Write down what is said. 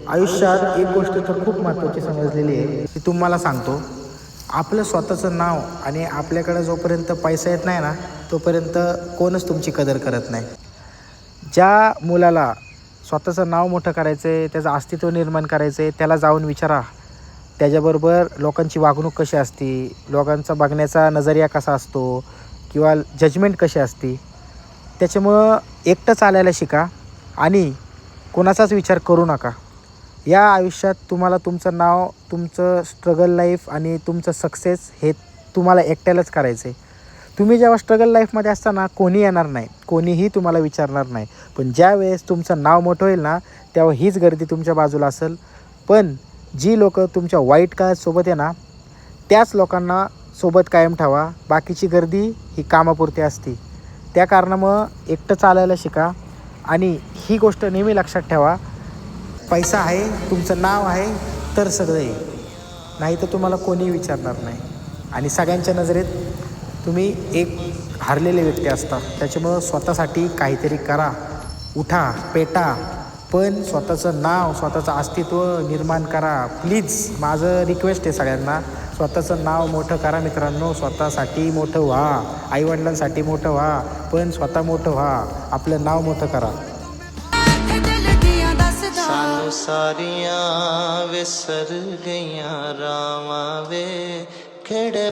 आयुष्यात एक गोष्ट तर खूप महत्त्वाची समजलेली आहे, ती तुम्हाला सांगतो. आपलं स्वतःचं नाव आणि आपल्याकडे जोपर्यंत पैसा येत नाही ना, तोपर्यंत कोणच तुमची कदर करत नाही. ज्या मुलाला स्वतःचं नाव मोठं करायचं आहे, त्याचं अस्तित्व निर्माण करायचं आहे, त्याला जाऊन विचारा. त्याच्याबरोबर लोकांची वागणूक कशी असते, लोकांचा बघण्याचा नजरिया कसा असतो किंवा जजमेंट कशी असते. त्याच्यामुळं एकटं चालायला शिका आणि कोणाचाच विचार करू नका. या आयुष्यात तुम्हाला तुमचं नाव, तुमचं स्ट्रगल लाईफ आणि तुमचं सक्सेस हे तुम्हाला एकट्यालाच करायचं आहे. तुम्ही जेव्हा स्ट्रगल लाईफमध्ये असताना कोणी येणार नाही, कोणीही तुम्हाला विचारणार नाही. पण ज्यावेळेस तुमचं नाव मोठं होईल ना, तेव्हा हीच गर्दी तुमच्या बाजूला असेल. पण जी लोकं तुमच्या वाईट काळात सोबत आहे ना, त्याच लोकांना सोबत कायम ठेवा. बाकीची गर्दी ही कामापुरती असते. त्या कारणामुळं एकटं चालायला शिका आणि ही गोष्ट नेहमी लक्षात ठेवा. पैसा आहे, तुमचं नाव आहे तर सगळं आहे, नाही तर तुम्हाला कोणी विचारणार नाही. आणि सगळ्यांच्या नजरेत तुम्ही एक हारलेले व्यक्ती असता. त्याच्यामुळं स्वतःसाठी काहीतरी करा, उठा, पेटा, पण स्वतःचं नाव, स्वतःचं अस्तित्व निर्माण करा. प्लीज माझं रिक्वेस्ट आहे सगळ्यांना, स्वतःचं नाव मोठं करा मित्रांनो. स्वतःसाठी मोठं व्हा, आईवडिलांसाठी मोठं व्हा, पण स्वतः मोठं व्हा, आपलं नाव मोठं करा. सानू सारियां विसर गईयां रावां वे खेड़े